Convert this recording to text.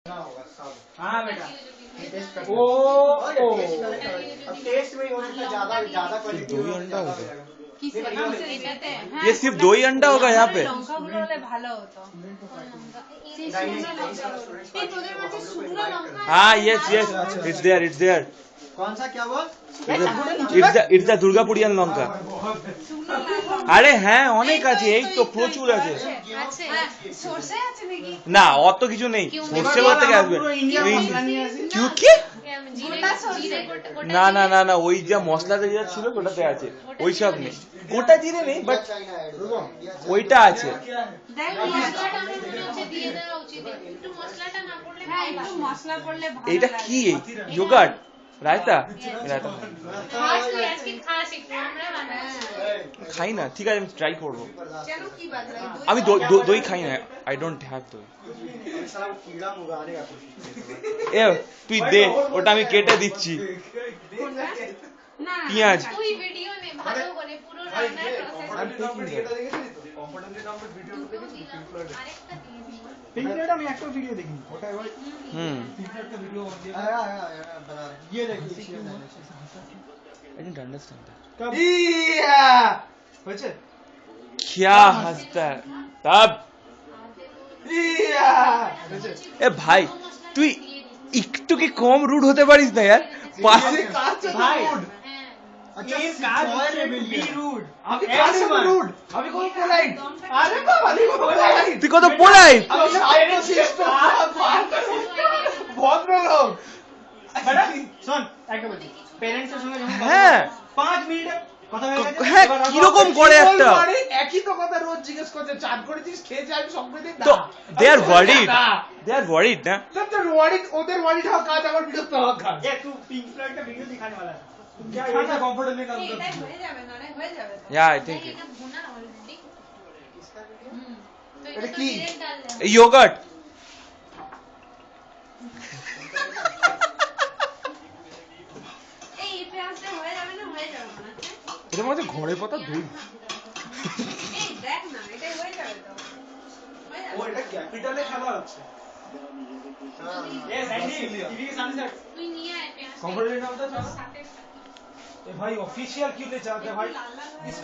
हाँ बेटा ओ अब टेस्ट में ज्यादा ज्यादा क्वालिटी 2 ही अंडा होगा হ্যাঁ, ये सिर्फ 2 ही अंडा होगा यहाँ पे লঙ্কাগুলো হলে ভালো হতো। এই তোদের কাছে শুকনো লঙ্কা हाँ यस यस इट्स देयर कौन सा क्या बोल इट्स द दुर्गापुरियान लंका শুকনো লাল লঙ্কা আরে হ্যাঁ অনেক আছে এই তো প্রচুর আছে আছে। সরষে আছে নাকি? না অত কিছু নেই সর্ষে কোথা থেকে আসবে কিউ কি গোটা সরষে। না না না না ওই যা মশলাটা যা ছিল ওটাতে আছে ওই সব নেই গোটা জিরে নেই বাট ওইটা আছে দেখ মশলাটা আমার মনে হচ্ছে দিয়ে দেওয়া উচিত। একটু মশলাটা না পড়লে হ্যাঁ একটু মশলা পড়লে ভালো এইটা কি যোগাড় রায়তা রায়তা খাস তুই আজকে খাস একটু আমরা বানাচ্ছি খাই না ঠিক আছে আমি ট্রাই করবো কেন কি বাজলাই আমি দই খাই না আই ডোন্ট হ্যাভ দই कीड़ा मुगाने का এ তুই দে ওটা আমি কেটে দিচ্ছি না পেঁয়াজ তুই ভিডিও নে ভালো করে পুরো রান্নার প্রসেস আরেকটা দিয়ে দিই पिंक प्लेट আমি একটা ভিডিও দেখিনি ওটা ওই पिंक प्लेट का वीडियो बना ये देखिए I didn't understand that. ইয়া হয়েছে क्या हंसता है तब ইয়া হয়েছে এ ভাই তুই একটু কি কম রুড হতে পারিস না यार পাশে ভাই হ্যাঁ अच्छा काज बी रूड अभी काज रूड अभी कोई पोलाइट अरे बाबा देखो पोलाइट তুই কত পোলাই अभी साइड सिस्टम बहुत में लोग बेटा सुन একটা বলি পেরেন্টসের সঙ্গে যখন হ্যাঁ 5 মিনিট কথা হয়ে গেছে হ্যাঁ কিরকম করে একটা একই তো কথা রোজ জিজ্ঞেস করছে চান করেছিস খেয়েছি আমি সংবেদে তো দে আর ওয়ারিড না ওদের ওয়ারিড হওয়া কাজ আমার বিরক্ত হওয়া কাজ ये तू पिंक फ्लॉयड का वीडियो दिखाने वाला है क्या ये कंफर्टेबल में काम এটাই करती হয়ে যাবে না রে হয়ে যাবে তো या आई थिंक এটা ভুনা অলরেডি তো এটা এটা কি? কি ডাল দে योगर्ट এই পেঁয়াজটা হয়ে যাবে না হয়ে যাবে না এর মধ্যে ঘরে পাতা দই এই দেখ না এটাই হয়ে যাবে তো হয়ে যাবে ও এটা ক্যাপিটালে খেলা হচ্ছে ये सैंडी टीवी के सामने से তুই নিয়ে আয় পেঁয়াজ कंफर्टेबल में होता है সাথে ए भाई ऑफिशियल क्यों ले जाते हैं भाई লাল লাল হয়ে